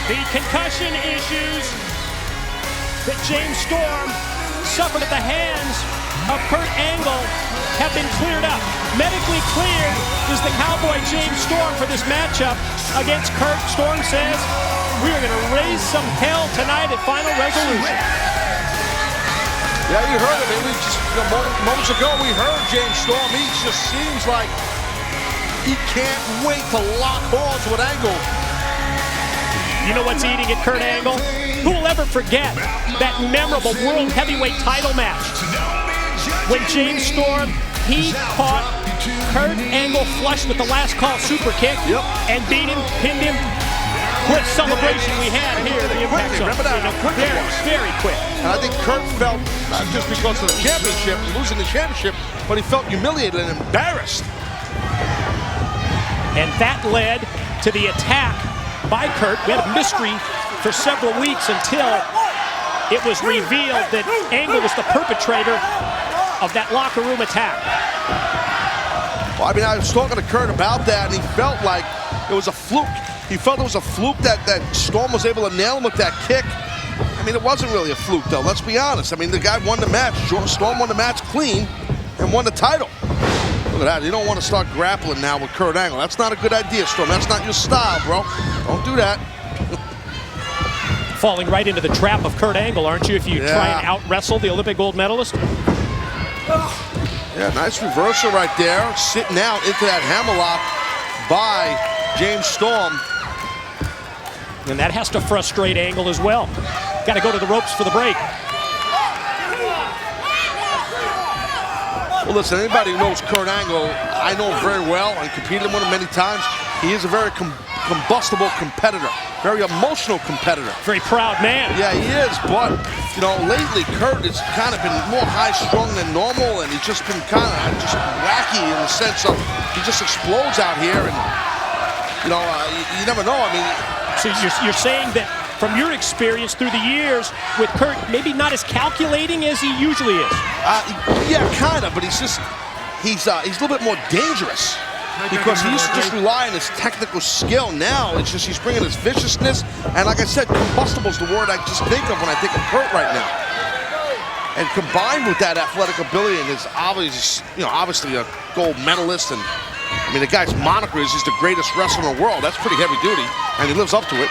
The concussion issues that James Storm suffered at the hands of Kurt Angle have been cleared up. Medically cleared is the Cowboy James Storm for this matchup against Kurt. Storm says, we are going to raise some hell tonight at Final Resolution. Yeah, you heard him. We just moments ago we heard James Storm. He just seems like he can't wait to lock horns with Angle. You know what's eating at Kurt Angle? Who will ever forget that memorable World Heavyweight title match when James Storm, he caught Kurt Angle flush with the last call super kick and beat him, pinned him. Quick celebration we had here at the Impact Zone. Remember that? How quick it was. Very quick. And I think Kurt felt, not just because of the championship, losing the championship, but he felt humiliated and embarrassed. And that led to the attack by Kurt. We had a mystery for several weeks until it was revealed that Angle was the perpetrator of that locker room attack. Well, I mean, I was talking to Kurt about that, and he felt like it was a fluke. He felt it was a fluke that Storm was able to nail him with that kick. I mean, it wasn't really a fluke, though. Let's be honest. I mean, the guy won the match. Storm won the match clean and won the title. Look at that. You don't want to start grappling now with Kurt Angle. That's not a good idea, Storm. That's not your style, bro. Don't do that. Falling right into the trap of Kurt Angle, aren't you, if you try and out-wrestle the Olympic gold medalist? Yeah, nice reversal right there. Sitting out into that hammerlock by James Storm. And that has to frustrate Angle as well. Got to go to the ropes for the break. Well, listen, anybody who knows Kurt Angle, I know him very well and competed with him many times. He is a very combustible competitor, very emotional competitor. Very proud man. Yeah, he is, but, you know, lately Kurt has kind of been more high-strung than normal, and he's just been kind of just wacky in the sense of he just explodes out here, and, you know, you never know. I mean, so you're saying that from your experience through the years with Kurt, maybe not as calculating as he usually is? Yeah, kind of, but he's a little bit more dangerous because he used to just rely on his technical skill. Now it's just he's bringing his viciousness, and like I said, combustible is the word I just think of when I think of Kurt right now. And combined with that athletic ability and his obviously a gold medalist, and I mean the guy's moniker is he's the greatest wrestler in the world. That's pretty heavy duty, and he lives up to it.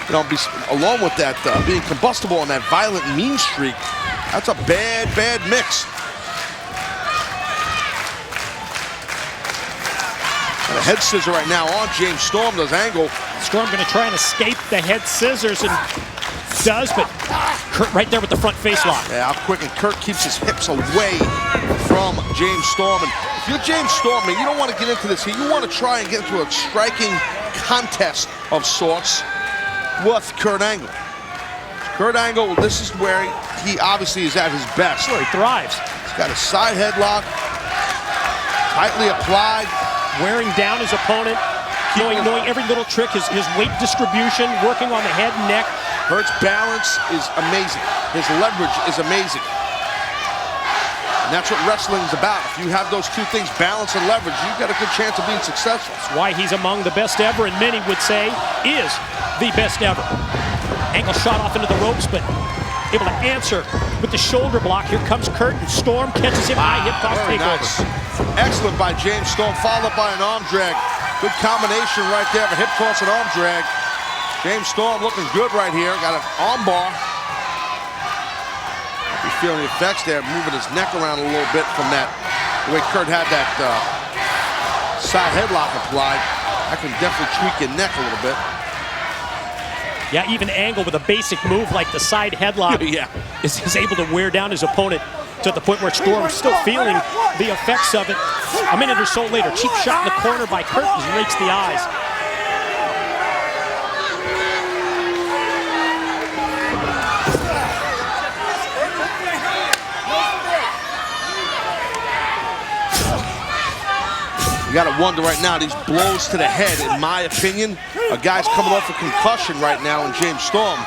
You know, along with that, being combustible and that violent, mean streak, that's a bad, bad mix. And a head scissor right now on James Storm, does Angle. Storm going to try and escape the head scissors, and does, but Kurt right there with the front face lock. Yeah, how quick, and Kurt keeps his hips away from James Storm. And if you're James Storm, man, you don't want to get into this here. You want to try and get into a striking contest of sorts with Kurt Angle. Kurt Angle, this is where he obviously is at his best. Where he thrives. He's got a side headlock, tightly applied. Wearing down his opponent, knowing every little trick, his weight distribution, working on the head and neck. Kurt's balance is amazing. His leverage is amazing. And that's what wrestling is about. If you have those two things, balance and leverage, you've got a good chance of being successful. That's why he's among the best ever, and many would say is the best ever. Angle shot off into the ropes, but able to answer with the shoulder block. Here comes Kurt, and Storm catches him. High hip toss takeover. Nice. Excellent by James Storm, followed up by an arm drag. Good combination right there of a hip toss and arm drag. James Storm looking good right here. Got an arm bar. He's feeling the effects there, moving his neck around a little bit from that. The way Kurt had that side headlock applied. That can definitely tweak your neck a little bit. Yeah, even Angle with a basic move like the side headlock is able to wear down his opponent to the point where Storm's still feeling the effects of it. A minute or so later, cheap shot in the corner by Kurt as he rakes the eyes. You gotta wonder right now, these blows to the head, in my opinion, a guy's coming off a concussion right now in James Storm.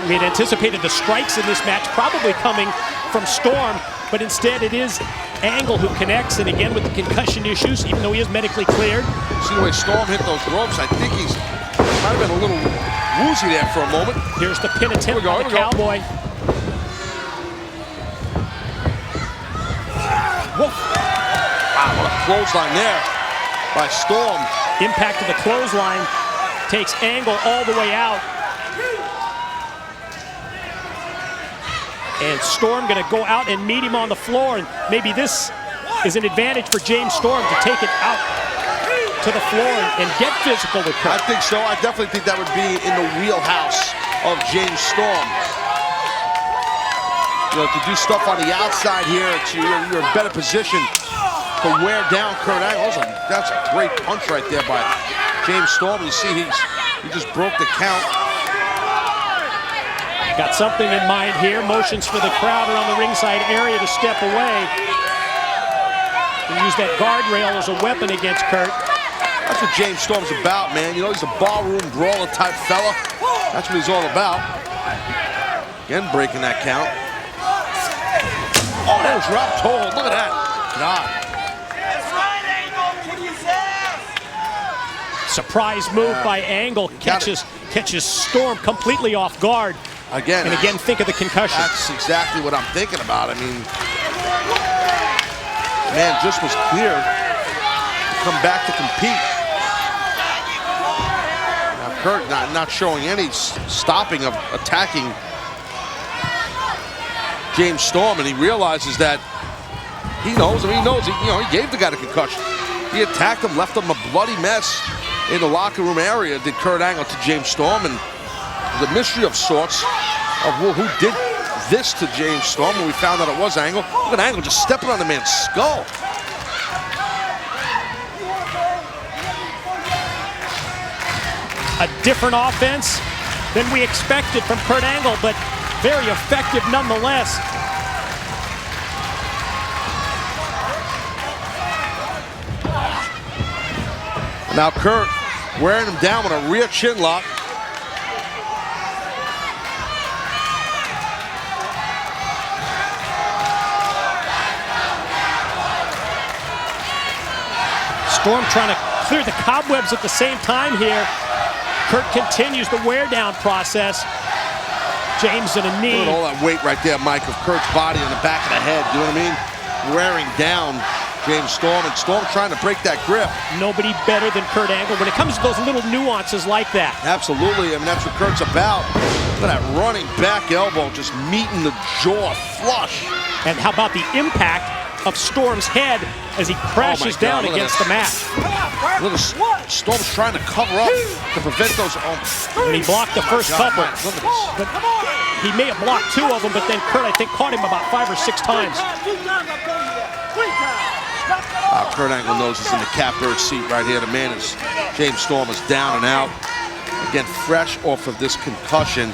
We had anticipated the strikes in this match probably coming from Storm, but instead it is Angle who connects, and again with the concussion issues, even though he is medically cleared, See the way Storm hit those ropes? I think he's might have been a little woozy there for a moment. Here's the pin attempt by the Cowboy. Whoa. Wow, what a clothesline there by Storm. Impact of the clothesline takes Angle all the way out. And Storm gonna go out and meet him on the floor, and maybe this is an advantage for James Storm to take it out to the floor and get physical with Kurt. I think so. I definitely think that would be in the wheelhouse of James Storm. You know, to do stuff on the outside here, you're in a better position to wear down Kurt Angle. That's a great punch right there by James Storm. You see, he just broke the count. Got something in mind here. Motions for the crowd around the ringside area to step away. He used that guardrail as a weapon against Kurt. That's what James Storm's about, man. You know, he's a ballroom brawler type fella. That's what he's all about. Again, breaking that count. Oh, that was drop toe. Look at that. God. Surprise move by Angle. Catches Storm completely off guard. Again, and again, think of the concussion. That's exactly what I'm thinking about. I mean, man just was clear to come back to compete. Now Kurt not showing any stopping of attacking James Storm, and he realizes that he knows. I mean, he knows. He gave the guy the concussion. He attacked him, left him a bloody mess in the locker room area. Did Kurt Angle to James Storm, and the mystery of sorts of who did this to James Storm when we found out it was Angle. Look at Angle just stepping on the man's skull. A different offense than we expected from Kurt Angle, but very effective nonetheless. Now Kurt wearing him down with a rear chin lock. Storm trying to clear the cobwebs at the same time here. Kurt continues the wear down process. James in a knee. Look at all that weight right there, Mike, of Kurt's body on the back of the head. You know what I mean? Wearing down James Storm, and Storm trying to break that grip. Nobody better than Kurt Angle when it comes to those little nuances like that. Absolutely. I mean, that's what Kurt's about. Look at that running back elbow, just meeting the jaw flush. And how about the impact of Storm's head as he crashes down against the mat. Look at Storm's trying to cover up to prevent those. And he blocked the first couple. Look at this. But he may have blocked two of them, but then Kurt, I think, caught him about 5 or 6 times. Kurt Angle knows he's in the catbird seat right here. The man is, James Storm is down and out. Again, fresh off of this concussion.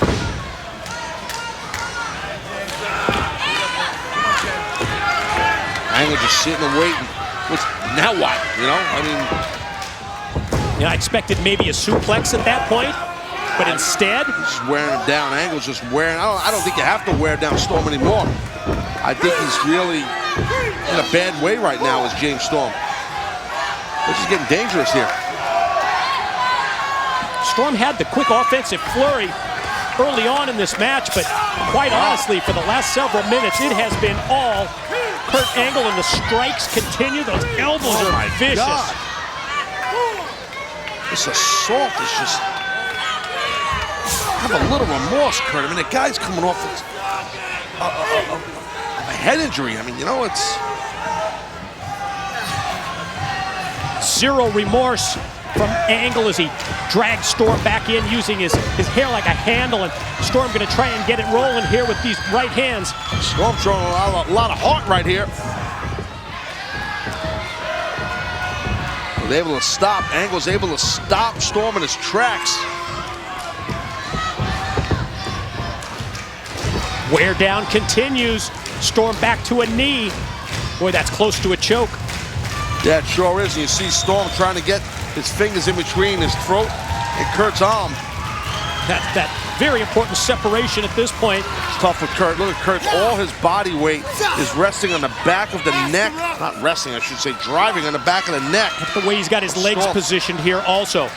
Angle just sitting and waiting. Now what? You know, I mean. Yeah, I expected maybe a suplex at that point, but instead. He's just wearing him down. Angle's just wearing. I don't think you have to wear down Storm anymore. I think he's really in a bad way right now as James Storm. This is getting dangerous here. Storm had the quick offensive flurry early on in this match, but quite honestly, for the last several minutes, it has been all Kurt Angle, and the strikes continue. Those elbows are vicious. God. This assault is just. Have a little remorse, Kurt. I mean, the guy's coming off a head injury. I mean, you know, it's. Zero remorse from Angle as he drags Storm back in, using his hair like a handle, and Storm going to try and get it rolling here with these right hands. Storm showing a lot of heart right here. They're able to stop. Angle's able to stop Storm in his tracks. Wear down continues. Storm back to a knee. Boy, that's close to a choke. Yeah, it sure is. And you see Storm trying to get his fingers in between his throat and Kurt's arm. That Very important separation at this point. It's tough with Kurt. Look at Kurt. All his body weight is resting on the back of the neck. Not resting, I should say, driving on the back of the neck. The way he's got his legs positioned here also.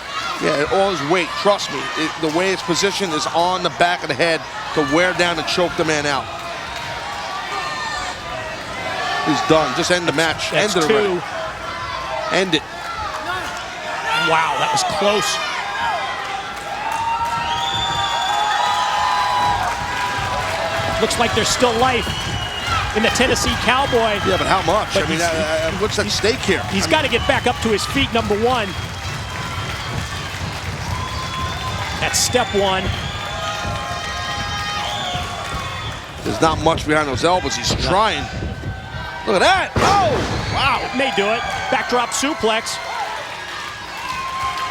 Yeah, all his weight, trust me. The way it's positioned is on the back of the head to wear down and choke the man out. He's done. Just end the match. That's end it already. 2. End it. Wow, that was close. Looks like there's still life in the Tennessee Cowboy. Yeah, but how much? But I mean, what's at stake here? He's got to get back up to his feet, number one. That's step one. There's not much behind those elbows. He's trying. Look at that. Oh, wow. May do it. Backdrop suplex.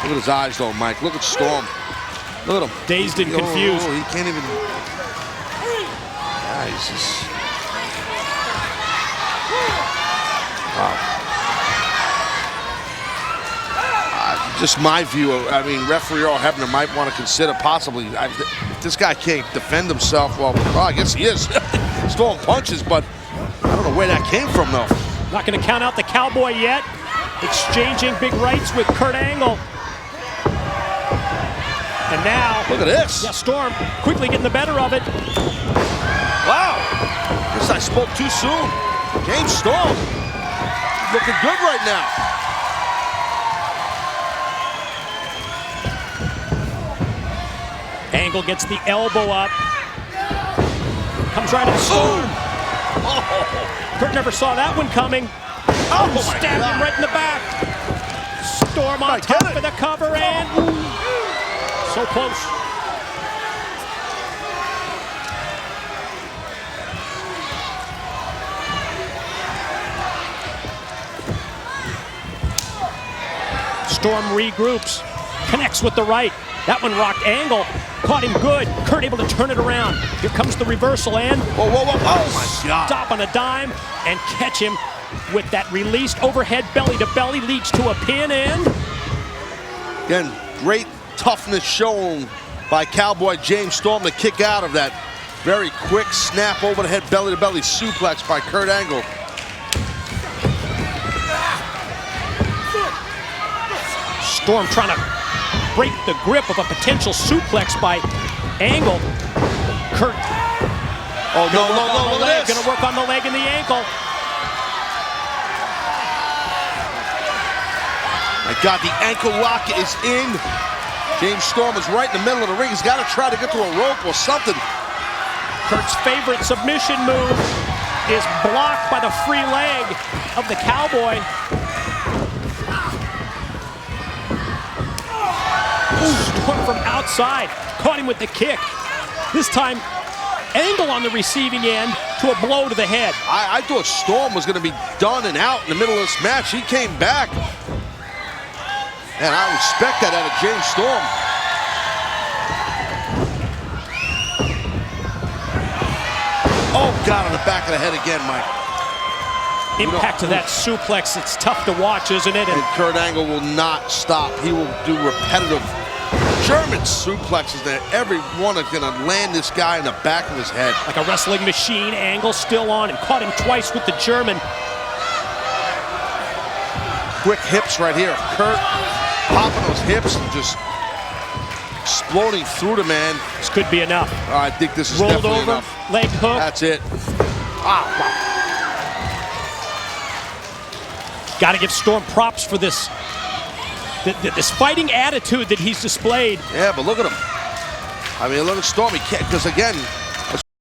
Look at his eyes, though, Mike. Look at Storm. Look at him. Dazed and confused. Oh, he can't even. Yeah, he's just. Wow. Just my view. I mean, referee Earl Hebner might want to consider possibly. If this guy can't defend himself, well, I guess he is. He's throwing punches, but I don't know where that came from, though. Not going to count out the Cowboy yet. Exchanging big rights with Kurt Angle. And now, look at this. Yeah, Storm quickly getting the better of it. Wow. Guess I spoke too soon. James Storm looking good right now. Angle gets the elbow up. Comes right at Storm. Oh. Kurt never saw that one coming. Oh, stabbed him right in the back. Storm on top of the cover and so close. Storm regroups, connects with the right. That one rocked Angle, caught him good. Kurt able to turn it around. Here comes the reversal and whoa, whoa, whoa. Oh my God. Stop on a dime and catch him with that released overhead belly to belly, leads to a pin and again, great toughness shown by Cowboy James Storm to kick out of that very quick snap overhead belly to belly suplex by Kurt Angle. Storm trying to break the grip of a potential suplex by Angle. Kurt. Oh, no, look at this. Gonna work on the leg and the ankle. My God, the ankle lock is in. James Storm is right in the middle of the ring. He's got to try to get to a rope or something. Kurt's favorite submission move is blocked by the free leg of the Cowboy. Storm from outside, caught him with the kick. This time, Angle on the receiving end to a blow to the head. I thought Storm was going to be done and out in the middle of this match. He came back. And I respect that out of James Storm. Oh, God, on the back of the head again, Mike. Impact of that suplex, it's tough to watch, isn't it? And Kurt Angle will not stop. He will do repetitive German suplexes that every one is going to land this guy in the back of his head. Like a wrestling machine. Angle still on and caught him twice with the German. Quick hips right here. Kurt popping those hips and just exploding through the man. This could be enough. I think this is rolled definitely over, enough. leg hook. That's it. Wow. Got to give Storm props for this. This fighting attitude that he's displayed. Yeah, but look at him. I mean, look at Storm. He can't, because again,